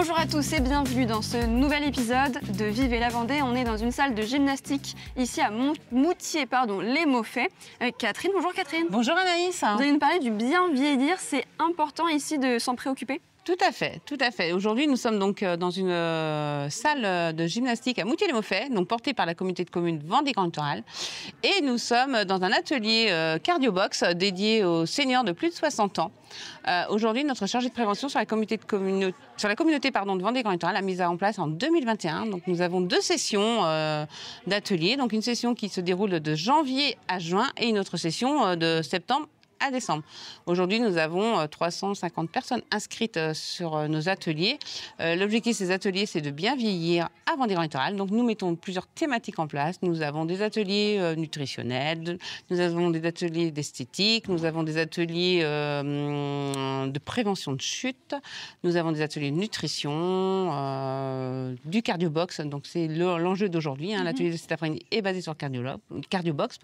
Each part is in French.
Bonjour à tous et bienvenue dans ce nouvel épisode de Vivez la Vendée. On est dans une salle de gymnastique ici à Moutier, les Maufaits, avec Catherine. Bonjour Catherine. Bonjour Anaïs. Vous allez nous parler du bien vieillir, c'est important ici de s'en préoccuper? Tout à fait, tout à fait. Aujourd'hui, nous sommes donc dans une salle de gymnastique à Moutier-les-Maufaits, donc portée par la communauté de communes Vendée Grand Littoral. Et nous sommes dans un atelier cardio-box dédié aux seniors de plus de 60 ans. Aujourd'hui, notre chargée de prévention sur la communauté de Vendée Grand Littoral a mis en place en 2021. Donc, nous avons deux sessions d'atelier. Donc, une session qui se déroule de janvier à juin et une autre session de septembre à décembre. Aujourd'hui, nous avons 350 personnes inscrites sur nos ateliers. L'objectif de ces ateliers, c'est de bien vieillir à Vendée Grand Littoral. Donc, nous mettons plusieurs thématiques en place. Nous avons des ateliers nutritionnels, nous avons des ateliers d'esthétique, nous avons des ateliers de prévention de chute, nous avons des ateliers de nutrition, du cardio-box. Donc, c'est l'enjeu d'aujourd'hui. L'atelier de cet après-midi est basé sur le cardio-box.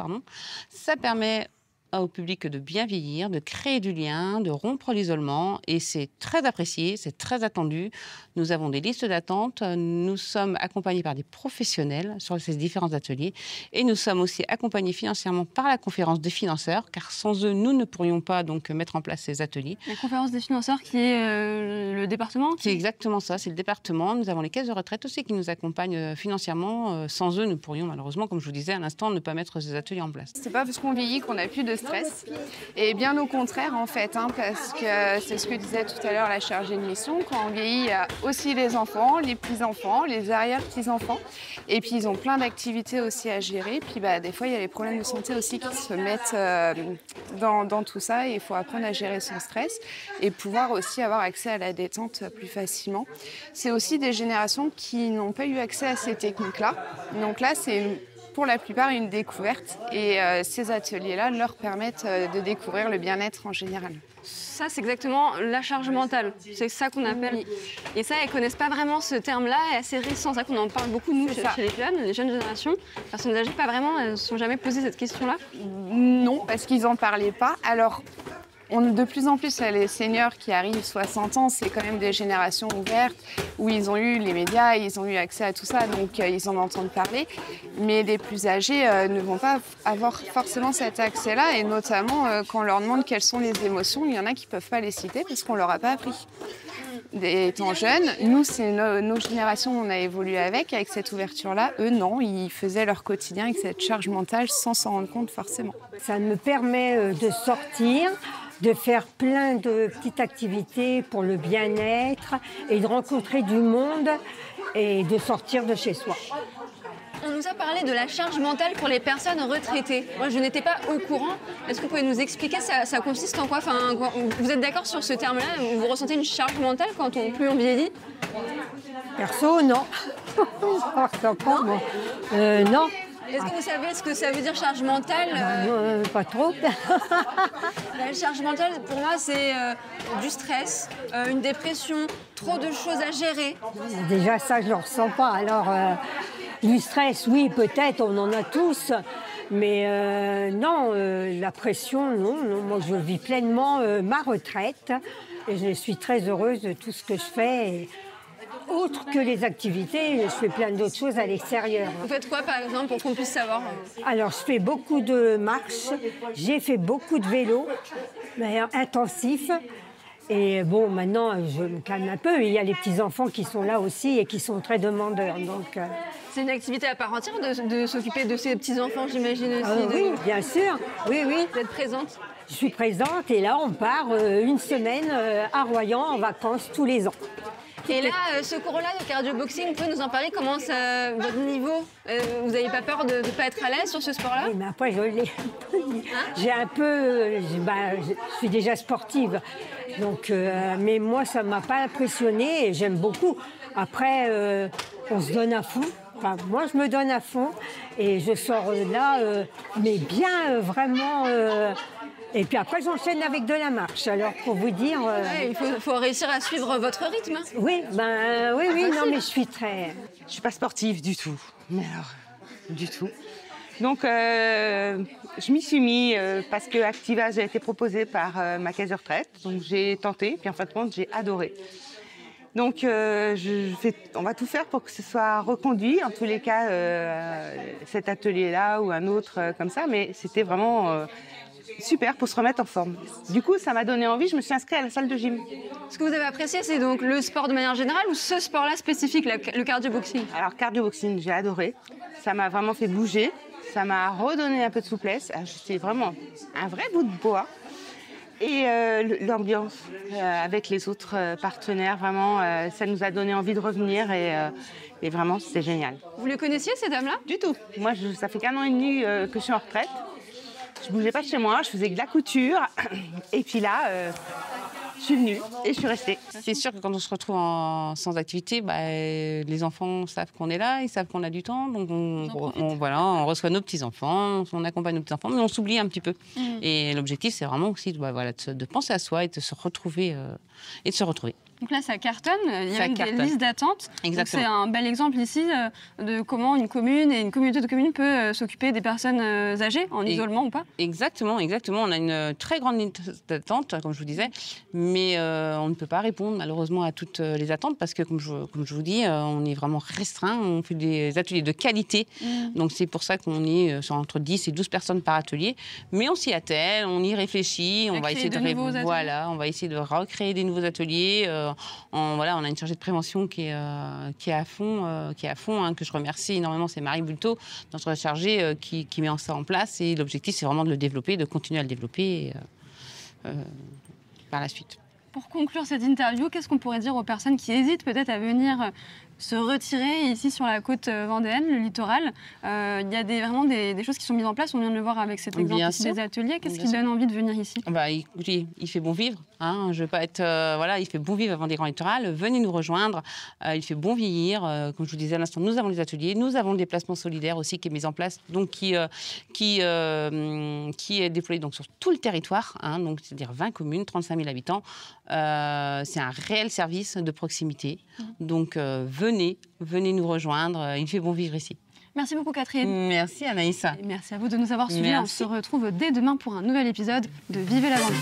Ça permet au public de bien vieillir, de créer du lien, de rompre l'isolement, et c'est très apprécié, c'est très attendu. Nous avons des listes d'attente, nous sommes accompagnés par des professionnels sur ces différents ateliers, et nous sommes aussi accompagnés financièrement par la conférence des financeurs, car sans eux, nous ne pourrions pas donc mettre en place ces ateliers. La conférence des financeurs qui est le département C'est exactement ça, c'est le département. Nous avons les caisses de retraite aussi qui nous accompagnent financièrement. Sans eux, nous pourrions malheureusement, comme je vous disais à l'instant, ne pas mettre ces ateliers en place. C'est pas parce qu'on vieillit qu'on n'a plus de stress, et bien au contraire en fait, parce que c'est ce que disait tout à l'heure la chargée de mission. Quand on vieillit, il y a aussi les enfants, les petits-enfants, les arrière-petits-enfants, et puis ils ont plein d'activités aussi à gérer. Puis des fois il y a les problèmes de santé aussi qui se mettent dans tout ça, et il faut apprendre à gérer son stress et pouvoir aussi avoir accès à la détente plus facilement. C'est aussi des générations qui n'ont pas eu accès à ces techniques-là, donc là c'est pour la plupart une découverte, et ces ateliers-là leur permettent de découvrir le bien-être en général. Ça, c'est exactement la charge mentale. C'est ça qu'on appelle. Oui. Et ça, elles ne connaissent pas vraiment ce terme-là, est assez récent. C'est ça qu'on en parle beaucoup, nous, chez les jeunes générations. Les personnes âgées, pas vraiment, elles ne se sont jamais posé cette question-là? Non, parce qu'ils n'en parlaient pas. Alors, de plus en plus, les seniors qui arrivent 60 ans, c'est quand même des générations ouvertes où ils ont eu les médias, ils ont eu accès à tout ça, donc ils en entendent parler. Mais les plus âgés ne vont pas avoir forcément cet accès-là, et notamment quand on leur demande quelles sont les émotions, il y en a qui ne peuvent pas les citer parce qu'on ne leur a pas appris. Étant jeunes, nous, c'est nos générations, on a évolué avec cette ouverture-là. Eux, non, ils faisaient leur quotidien avec cette charge mentale sans s'en rendre compte forcément. Ça me permet de sortir, de faire plein de petites activités pour le bien-être et de rencontrer du monde et de sortir de chez soi. On nous a parlé de la charge mentale pour les personnes retraitées. Moi, je n'étais pas au courant. Est-ce que vous pouvez nous expliquer ça consiste en quoi? Vous êtes d'accord sur ce terme-là? Vous ressentez une charge mentale quand plus on vieillit? Perso, non. Non. Est-ce que vous savez ce que ça veut dire charge mentale? Pas trop. La charge mentale, pour moi, c'est du stress, une dépression, trop de choses à gérer. Déjà, ça, je ne le ressens pas. Alors, du stress, oui, peut-être, on en a tous. Mais non, la pression, non. Moi, je vis pleinement ma retraite. Et je suis très heureuse de tout ce que je fais. Autre que les activités, je fais plein d'autres choses à l'extérieur. Vous faites quoi, par exemple, pour qu'on puisse savoir? Alors, je fais beaucoup de marches, j'ai fait beaucoup de vélo, mais intensif. Et bon, maintenant, je me calme un peu. Il y a les petits-enfants qui sont là aussi et qui sont très demandeurs. Donc, c'est une activité à part entière de s'occuper de ces petits-enfants, j'imagine aussi. Oui, bien sûr. Oui, oui. Vous êtes présente? Je suis présente, et là, on part une semaine à Royan en vacances tous les ans. Et là, ce cours-là de cardio-boxing, vous pouvez nous en parler? Comment ça, votre niveau? Vous n'avez pas peur de ne pas être à l'aise sur ce sport-là? Oui, mais après, je l'ai. J'ai un peu... je suis déjà sportive. Donc, mais moi, ça ne m'a pas impressionnée et j'aime beaucoup. Après, on se donne à fond. Enfin, moi, je me donne à fond et je sors là, mais bien, vraiment... Et puis après, j'enchaîne avec de la marche. Alors, pour vous dire... Ouais, il faut réussir à suivre votre rythme. Oui, oui, non, mais je suis très... Je suis pas sportive du tout. Mais alors, du tout. Donc, je m'y suis mis parce que Activage a été proposé par ma caisse de retraite. Donc, j'ai tenté, puis en fin de compte, j'ai adoré. Donc, on va tout faire pour que ce soit reconduit. En tous les cas, cet atelier-là ou un autre comme ça, mais c'était vraiment super pour se remettre en forme. Du coup, ça m'a donné envie, je me suis inscrite à la salle de gym. Ce que vous avez apprécié, c'est donc le sport de manière générale ou ce sport-là spécifique, le cardio-boxing? Alors, cardio-boxing, j'ai adoré. Ça m'a vraiment fait bouger. Ça m'a redonné un peu de souplesse. J'étais vraiment un vrai bout de bois. Et l'ambiance avec les autres partenaires, vraiment, ça nous a donné envie de revenir et vraiment, c'était génial. Vous les connaissiez, ces dames-là? Du tout. Moi, ça fait qu'1 an et demi que je suis en retraite. Je bougeais pas de chez moi, je faisais de la couture. Et puis là, je suis venue et je suis restée. C'est sûr que quand on se retrouve sans activité, les enfants savent qu'on est là, ils savent qu'on a du temps. Donc on reçoit nos petits-enfants, on accompagne nos petits-enfants, mais on s'oublie un petit peu. Et l'objectif, c'est vraiment aussi de penser à soi et de se retrouver. Donc là, ça cartonne, il y a même des listes d'attente. Exactement. C'est un bel exemple ici de comment une commune et une communauté de communes peut s'occuper des personnes âgées, en isolement ou pas. Exactement. On a une très grande liste d'attente, comme je vous disais, mais on ne peut pas répondre malheureusement à toutes les attentes parce que, comme je vous dis, on est vraiment restreint, on fait des ateliers de qualité. Donc c'est pour ça qu'on est sur entre 10 et 12 personnes par atelier, mais on s'y attelle, on y réfléchit, on va essayer on va essayer de recréer des nouveaux ateliers. On a une chargée de prévention qui est à fond, que je remercie énormément, c'est Marie Bulto, notre chargée qui met ça en place. Et l'objectif, c'est vraiment de le développer, de continuer à le développer par la suite. Pour conclure cette interview, qu'est-ce qu'on pourrait dire aux personnes qui hésitent peut-être à venir se retirer ici sur la côte vendéenne, le littoral? Il y a vraiment des choses qui sont mises en place. On vient de le voir avec cet exemple ici des ateliers. Qu'est-ce qui donne envie de venir ici? Écoutez, il fait bon vivre. Je veux pas être... il fait bon vivre avant des grands littorales. Venez nous rejoindre. Il fait bon vieillir. Comme je vous disais à l'instant, nous avons les ateliers. Nous avons le déplacement solidaire aussi qui est mis en place, donc qui est déployé donc, sur tout le territoire. Donc, c'est-à-dire 20 communes, 35 000 habitants. C'est un réel service de proximité. Donc, venez nous rejoindre. Il fait bon vivre ici. Merci beaucoup, Catherine. Merci, Anaïs. Et merci à vous de nous avoir suivis. On se retrouve dès demain pour un nouvel épisode de Vivez la Vendée.